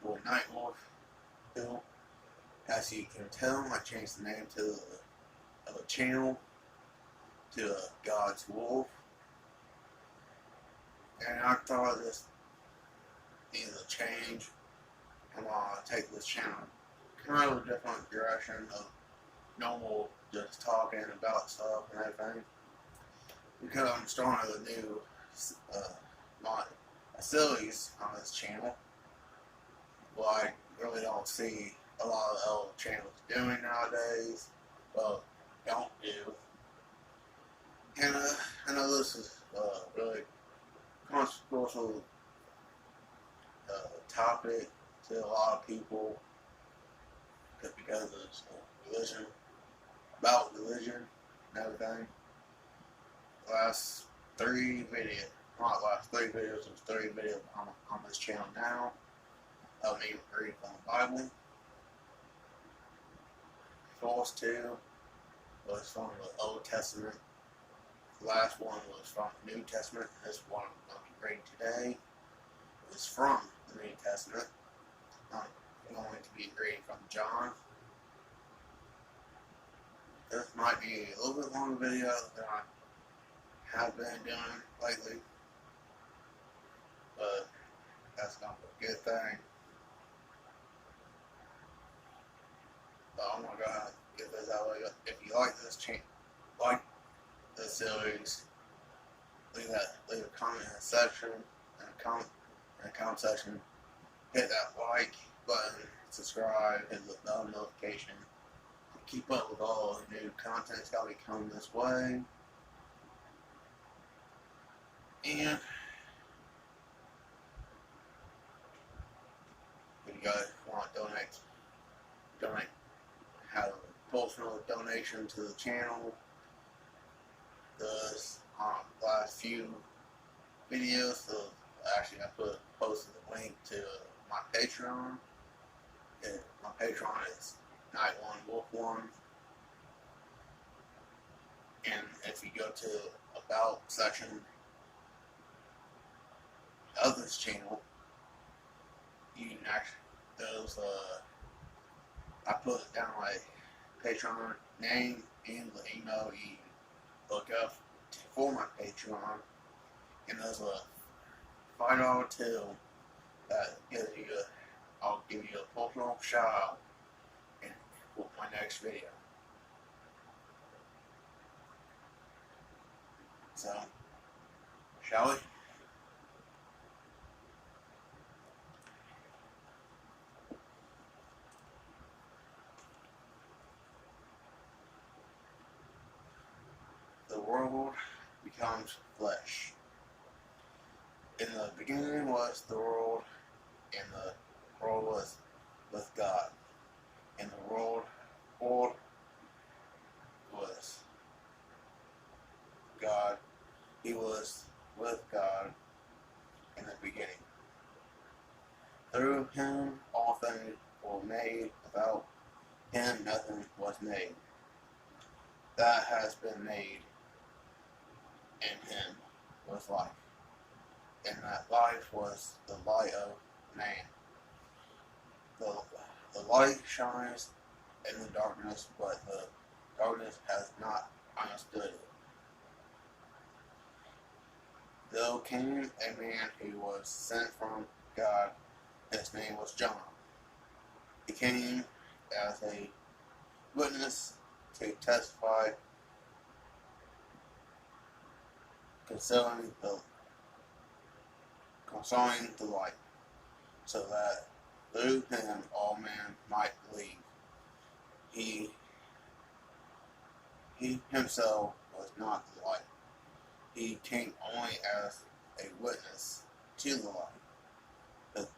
or Night Wolf Hill. As you can tell, I changed the name to the channel to God's Wolf, and I thought this needs a change. I'm gonna take this channel kind of a different direction of normal just talking about stuff and everything, because I'm starting a new my series on this channel. Well, I really don't see a lot of old channels doing nowadays. Well, don't do. And I know this is really controversial topic to a lot of people because it's religion, about religion and everything. Last three videos, not last three videos, there's 3 videos on this channel now of me reading from the Bible. First 2 was from the Old Testament. The last one was from the New Testament. This one I'm going to be reading today is from the New Testament. I'm going to be reading from John. This might be a little bit longer video than I have been doing lately, but that's not a good thing. But I'm gonna go ahead and get this out of the way. If you like this like this series, leave a comment in the section, in the comment section. Hit that like button, subscribe, hit the bell notification. Keep up with all the new content that's gotta be coming this way. And if you guys want to donate, have a personal donation to the channel. The last few videos, so actually I posted a link to my Patreon. And my Patreon is Night One Wolf One. And if you go to About section of this channel, you can actually I put it down like Patreon name and the email you look up for my Patreon, and there's a $5 till that gives you I'll give you a personal shout out in my next video. So, shall we? The world becomes flesh. In the beginning was the world, and the world was with God. And the world was God. He was with God in the beginning. Through him all things were made. Without him nothing was made that has been made. In him was life, and that life was the light of man. The light shines in the darkness, but the darkness has not understood it. There came a man who was sent from God. His name was John. He came as a witness to testify concerning the light, so that through him all men might believe. He himself was not the light. He came only as a witness to the light. The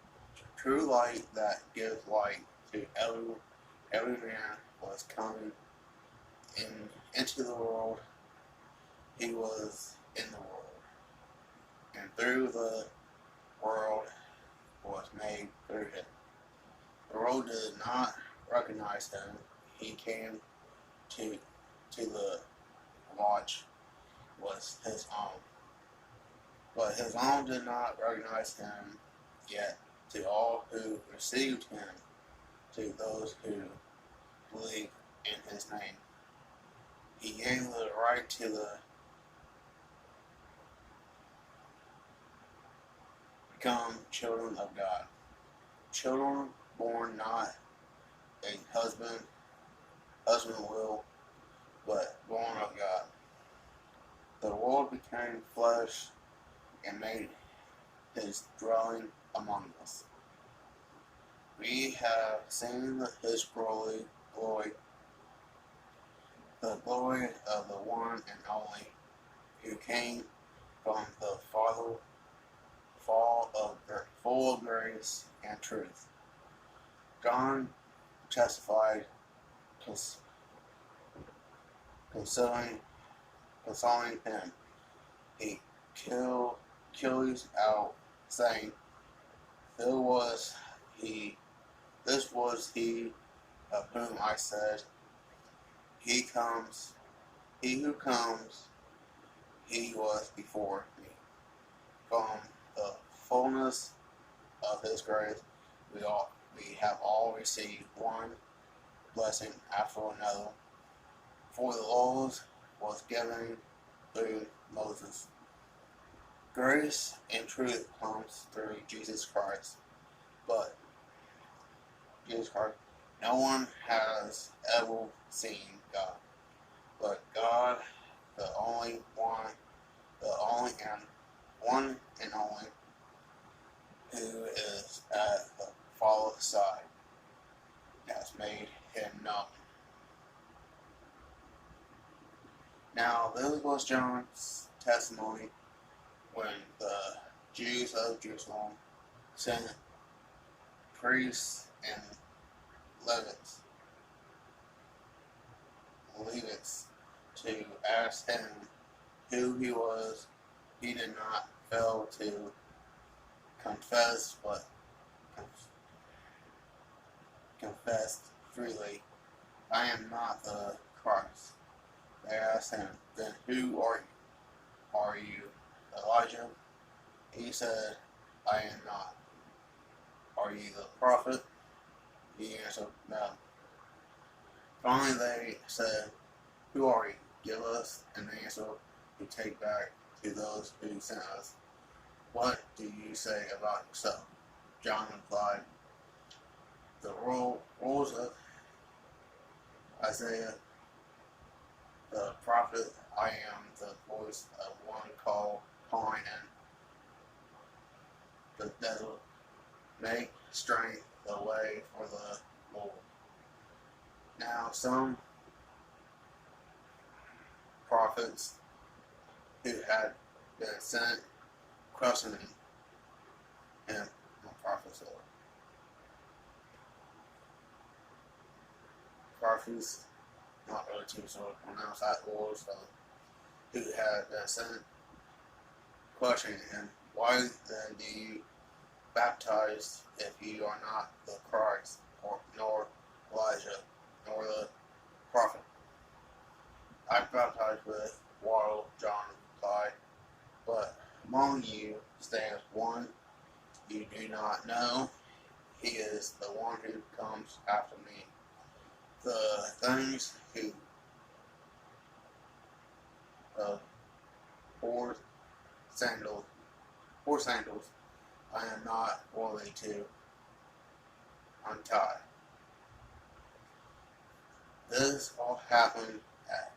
true light that gives light to every man was coming into the world. He was in the world, and through the world was made through him. The world did not recognize him. He came to the watch was his own, but his own did not recognize him. Yet to all who received him, to those who believe in his name. He gave the right to become children of God. Children born not a husband will, but born of God. The Word became flesh and made his dwelling among us. We have seen his glory, the glory of the one and only, who came from the Father, full of grace and truth. John testified concerning him. He kills out, saying, This was he of whom I said, he who comes, he was before me. From the fullness of his grace, we have all received one blessing after another. For the law was given through Moses. Grace and truth comes through Jesus Christ. But no one has ever seen God. But God, the only one, one and only, who is at the Father's side, has made him known. Now, this was John's testimony when the Jews of Jerusalem sent priests and Levites to ask him who he was. He did not fail to confess, but confessed freely, I am not the Christ. They asked him, then who are you? Are you Elijah? He said, I am not. Are you the prophet? He answered, no. Finally they said, who are you? Give us an answer to take back to those who sent us. What do you say about yourself? John replied, the rules of Isaiah the prophet, I am the voice of one calling in the desert, make straight the way for the Lord. Now some prophets who had been sent questioning him, prophets, not really too sure to pronounce that word, so who had been sent questioning him, why then do you baptize if you are not the Christ, nor Elijah, nor the prophet? I baptize with water, John replied, but among you stands one you do not know. He is the one who comes after me. The things who four sandals, I am not worthy to untie. This all happened at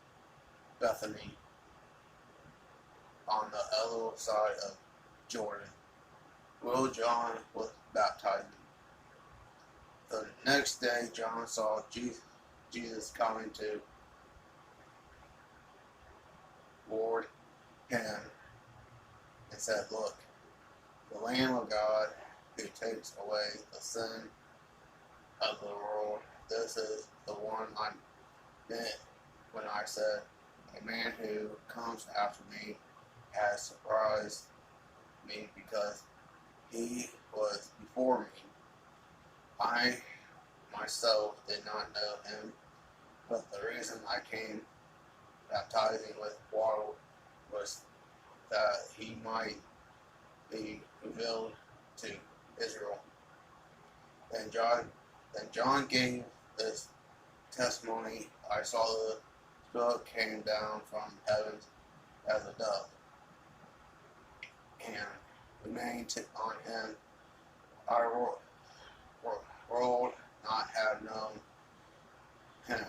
Bethany, on the other side of Jordan, where John was baptizing. The next day, John saw Jesus coming toward him and said, look, the Lamb of God who takes away the sin of the world. This is the one I meant when I said, a man who comes after me has surprised me because he was before me. I myself did not know him, but the reason I came baptizing with water was that he might be revealed to Israel. Then John gave this testimony. I saw the Spirit came down from heaven as a dove, and remained on him. Our world not have known him,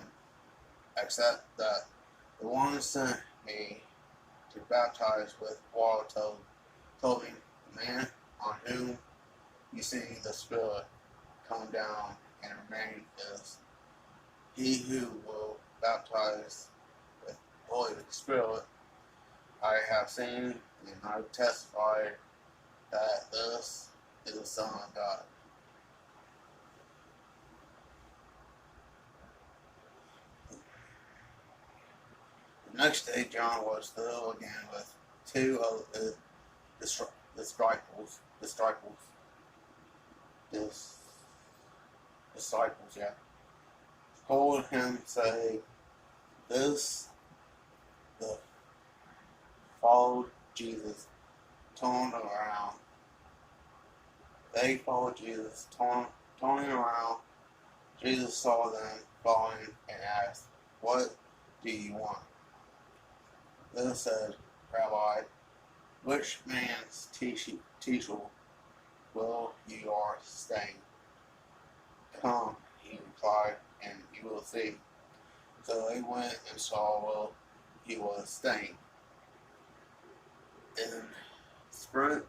except that the one sent me to baptize with water told me, the man on whom you see the Spirit come down and remain is he who will baptize with Holy Spirit. I have seen and I testify that this is the Son of God. The next day, John was filled again with two of the disciples, yeah, told him, say, this, the followed Jesus, turning around. They followed Jesus, turning around. Jesus saw them following and asked, what do you want? They said, Rabbi, which man's teaching will you are staying? Come, he replied, and you will see. So they went and saw where he was staying. And spent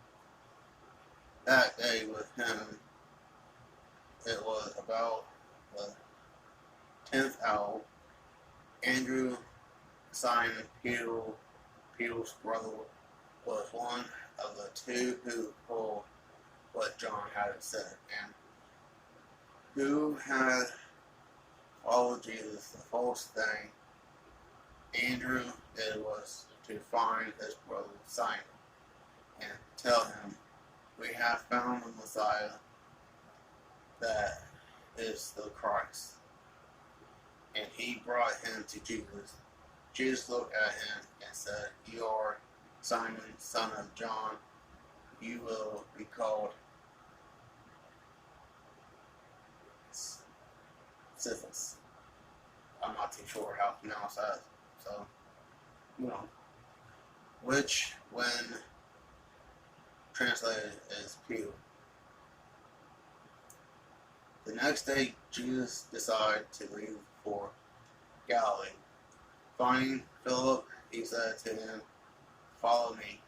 that day with him. It was about the 10th hour. Andrew, Simon Peter's brother, was one of the two who heard what John had said, and who had followed Jesus. The first thing Andrew did was to find his brother Simon and tell him, we have found the Messiah, that is the Christ. And he brought him to Jesus. Jesus looked at him and said, you are Simon, son of John. You will be called Cephas. I'm not too sure how to pronounce that. So, which, when translated, is Peter. The next day, Jesus decided to leave for Galilee. Finding Philip, he said to him, follow me.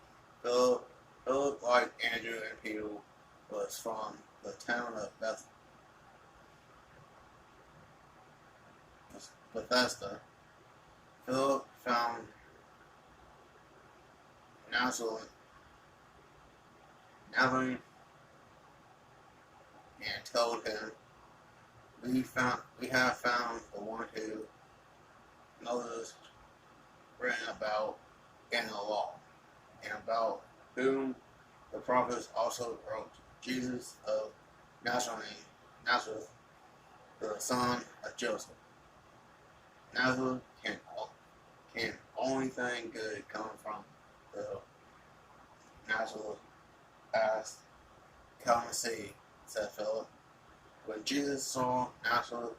Philip, like Andrew and Peter, was from the town of Bethesda. Philip found Nazareth, and told him, we have found the one who Moses written about in the law, and about whom the prophets also wrote, Jesus of Nazareth, the son of Joseph. Nazareth can only thing good come from the Nazareth asked, come and see, said Philip. When Jesus saw Nazareth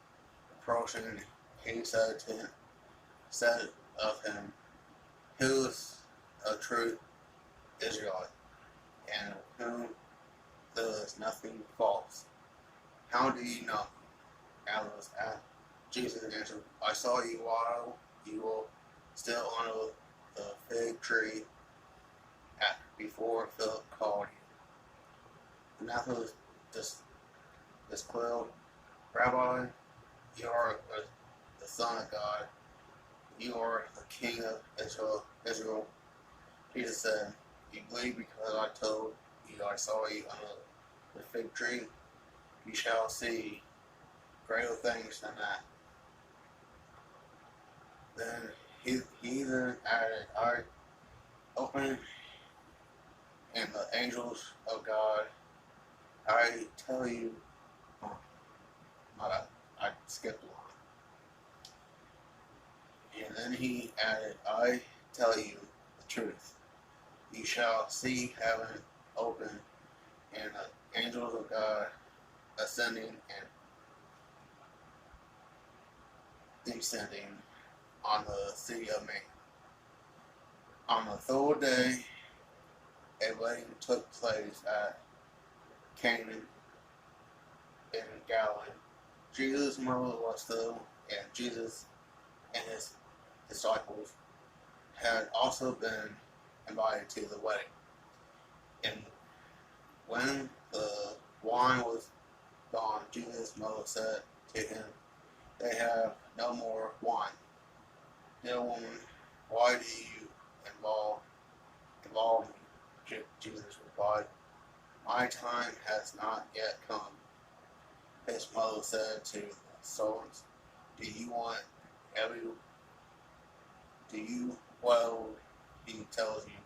approaching, he said of him, who is a true Israelite, and of whom there is nothing false. How do you know? Alice asked. Jesus answered, I saw you while you were still under the fig tree before Philip called you. Nazareth declared, Rabbi, you are the Son of God. You are the King of Israel. Jesus said, you believe because I told you I saw you under the fig tree? You shall see greater things than that. Then he then added, I open, and the angels of God, I tell you, I skipped one. And then he added, I tell you the truth. You shall see heaven open, and the angels of God ascending and descending on the Sea of Man. On the third day, a wedding took place at Cana in Galilee. Jesus' mother was there, and Jesus and his disciples had also been invited to the wedding. And when the wine was gone, Jesus' mother said to him, "They have no more wine." "Dear woman, why do you involve me?" Jesus replied, "My time has not yet come." His mother said to the servants, "Do you want every do you well he tells you?"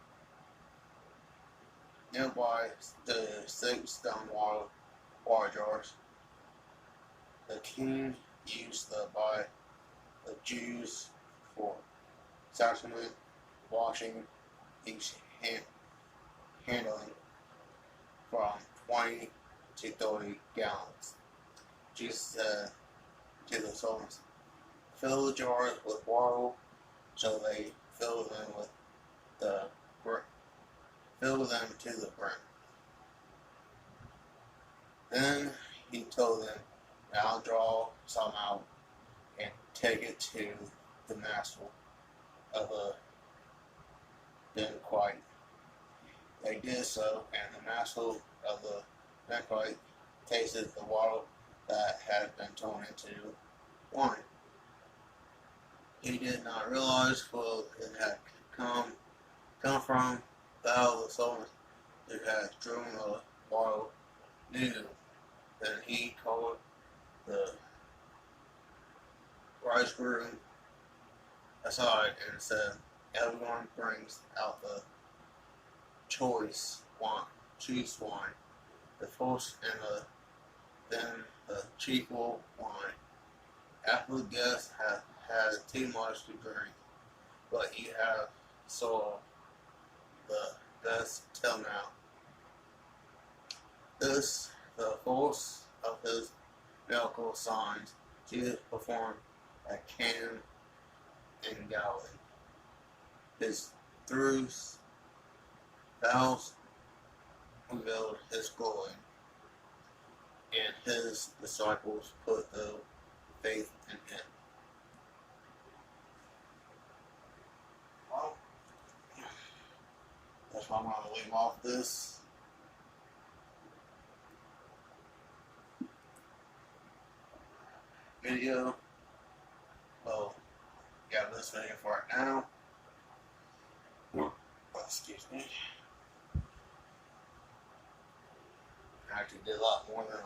Nearby the 6 stone water jars. The king used them by the Jews for sacrament, washing, each handling from 20 to 30 gallons. Jesus said to the servants, "Fill the jars with water." So they filled them to the brim. Then he told them, "Now draw some out and take it to the master of the banquet." They did so, and the master of the banquet tasted the water that had been turned into wine. He did not realize where it had come from. Thou, the servant who had drawn the water, knew. Then he called the bridegroom aside and said, "Everyone brings out the choice wine, the first and then the cheaper wine, after the guests have had too much to drink. But you have sold the best till now." This, the first of his miracle signs, Jesus performed at Cana in Galilee. His truths, vows revealed his glory, and his disciples put their faith in him. Well, that's why I'm going to leave off this video. Well, yeah, this video for right now. Excuse me. I actually did a lot more than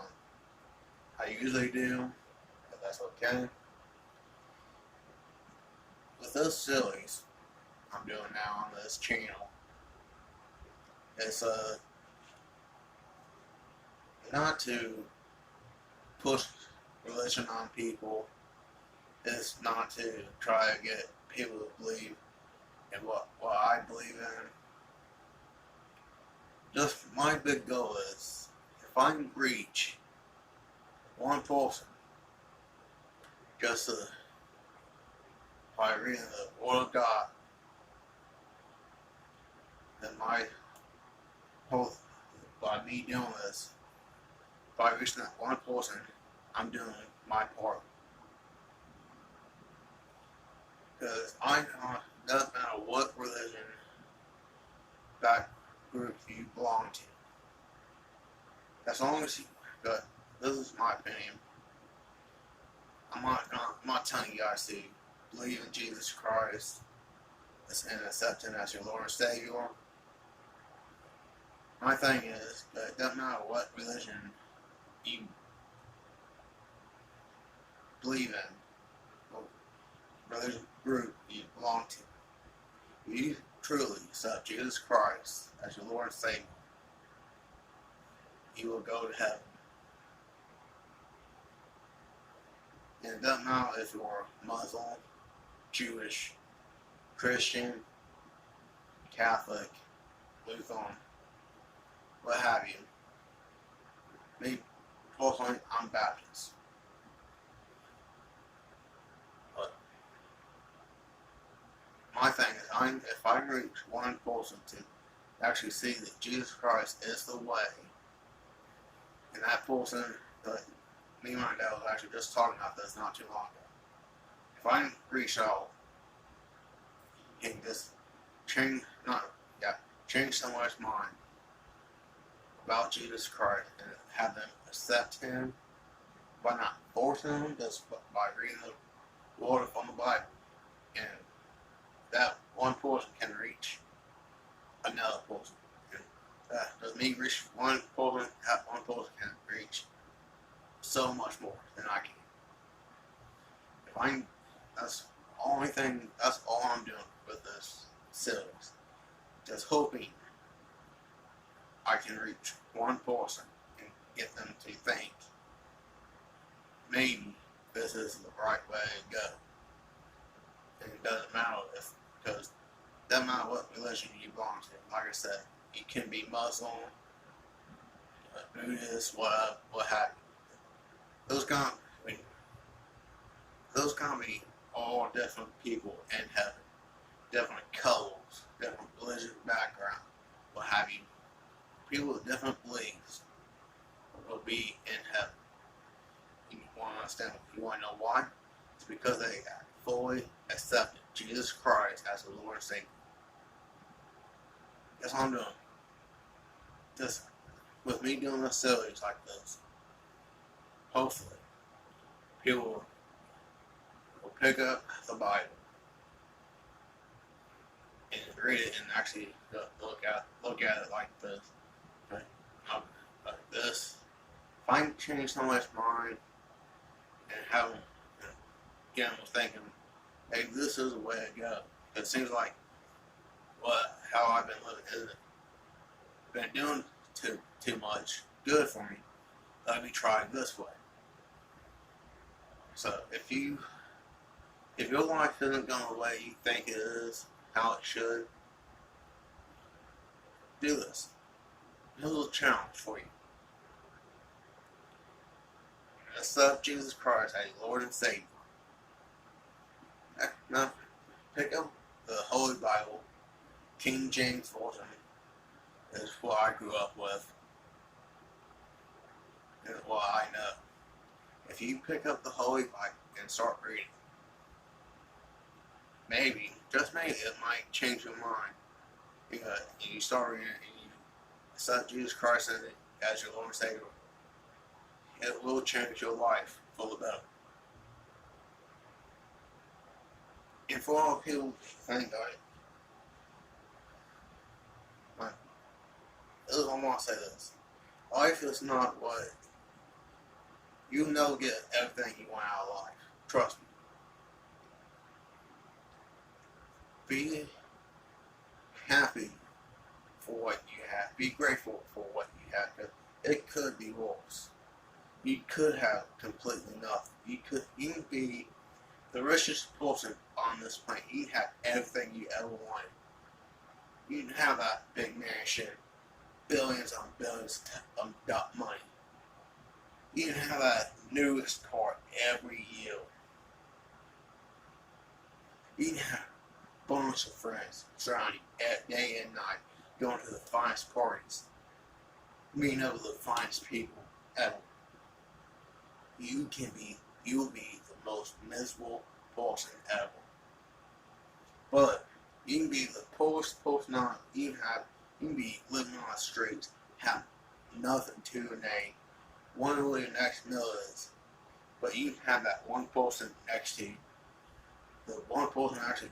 I usually do, but that's okay. With this series I'm doing now on this channel, it's not to push religion on people. It's not to try to get people to believe in what I believe in. Just my big goal is, if I can reach one person, just by reading the Word of God, then my whole, by me doing this, by reaching that one person, I'm doing my part. Because I know it doesn't matter what religion that group you belong to. As long as you, but this is my opinion. I'm not telling you guys to believe in Jesus Christ and accept Him as your Lord and Savior. My thing is that it doesn't matter what religion you believe in, or religion group you belong to. If you truly accept Jesus Christ as your Lord and Savior, you will go to heaven. And it doesn't matter if you're Muslim, Jewish, Christian, Catholic, Lutheran, what have you. Me personally, I'm Baptist. But my thing is, if I reach one person to actually see that Jesus Christ is the way, and that person, that me and my dad was actually just talking about this not too long ago. If I reach out and just change someone's mind about Jesus Christ and have them accept Him by not forcing them, just by reading the Word from the Bible, and that one person can reach another person. And does me reach one person, that one person can reach so much more than I can. That's that's all I'm doing with this series. Just hoping I can reach one person and get them to think maybe this is the right way to go. And it doesn't matter because it doesn't matter what religion you belong to. Like I said, you can be Muslim, Buddhist, what have you. Those gonna be all different people in heaven, different colors, different religious background, what have you. People with different beliefs will be in heaven. You want to understand? You want to know why? It's because they fully accepted Jesus Christ as the Lord and Savior. That's what I'm doing. Just with me doing a series like this, hopefully, people will pick up the Bible and read it and actually look at it like this. Okay? Like this. If I can change someone's mind and have them get them thinking, hey, this is the way to go. It seems like how I've been living isn't been doing too much good for me. Let me try this way. So if your life isn't going the way you think it is, how it should, do this. Here's a little challenge for you. Accept Jesus Christ as your Lord and Savior. Now, pick up the Holy Bible. King James Version is what I grew up with. And what I know. If you pick up the Holy Bible and start reading, maybe, just maybe, it might change your mind. Because you start reading it and you accept Jesus Christ as your Lord and Savior. It will change your life for the better. And for all people think I want to say this. Life is not what you get everything you want out of life. Trust me. Be happy for what you have. Be grateful for what you have. Cause it could be worse. You could have completely nothing. You can be the richest person on this planet. You can have everything you ever wanted. You can have that big mansion, billions on billions of money. You can have that newest car every year. You can have a bunch of friends surrounding you day and night, going to the finest parties, meeting up with the finest people ever. You'll be the most miserable person ever. But you can be the poorest person on. You can be living on the streets, have nothing to your name, wondering where your next meal is. But you can have that one person next to you. The one person actually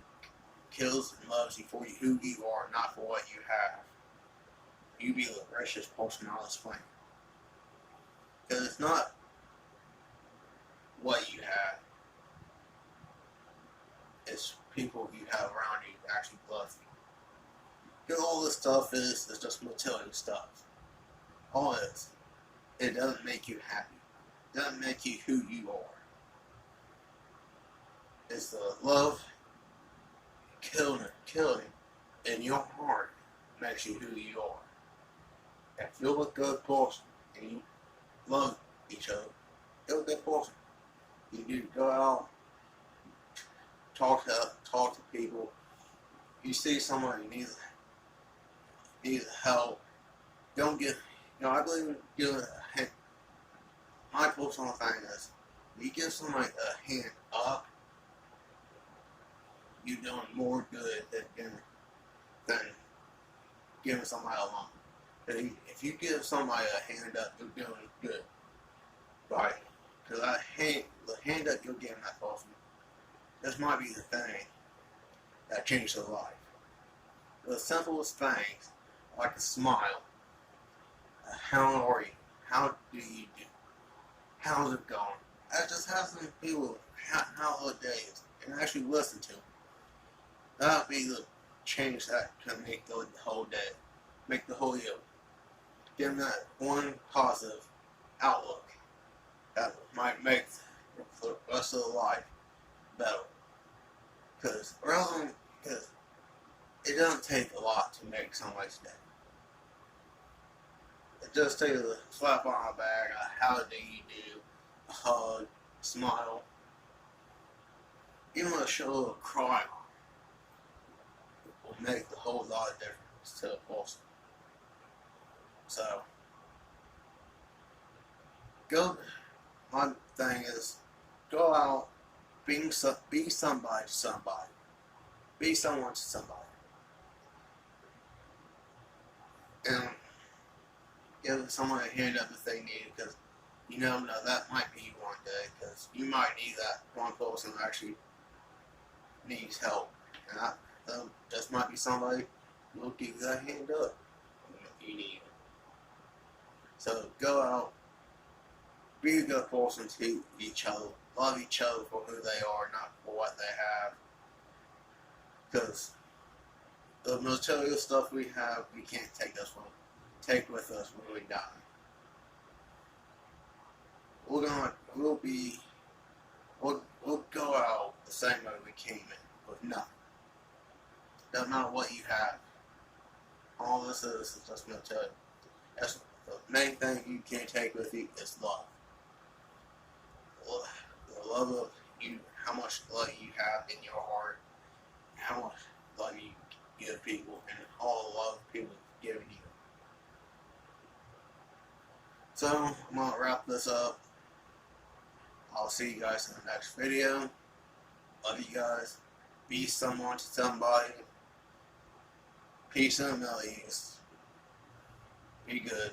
kills and loves you for who you are, not for what you have. You be the richest person on this planet. Because it's not what you have. It's people you have around you that actually love you. Because all this stuff is just material stuff. All it is. It doesn't make you happy. It doesn't make you who you are. It's the love, killing in your heart makes you who you are. If you're a good person and you love each other. It was a good person. You need to go out, talk to people. You see somebody needs help. Don't give. I believe in giving a hand. My personal thing is, if you give somebody a hand up, you're doing more good than giving somebody a lump. If you give somebody a hand up, you're doing good, right? Because the hand up you're giving that person, this might be the thing that changed their life. The simplest things, like a smile. How are you? How do you do? How's it going? I just have some people how the day is and actually listen to them. That would be the change that can make the whole day, make the whole year. Give them that one positive outlook that might make the rest of the life better. Because it doesn't take a lot to make somebody's day. It just takes a slap on the back, a how do you do, a hug, a smile, even a show of crying will make the whole lot of difference to a person. So, my thing is, go out, be somebody to somebody. Be someone to somebody. And give someone a hand up if they need it, because you never know, that might be you one day, because you might need that one person that actually needs help. And that might be somebody who will give you that hand up if you need it. So go out, be a good person to each other, love each other for who they are, not for what they have. Because the material stuff we have, we can't take with us when we die. We'll go out the same way we came in, with nothing. Doesn't matter what you have. All this is just material. That's the main thing you can't take with you is love. The love of you, how much love you have in your heart, how much love you give people, and all the love people have given you. So, I'm going to wrap this up. I'll see you guys in the next video. Love you guys. Be someone to somebody. Peace and Middle East. Be good.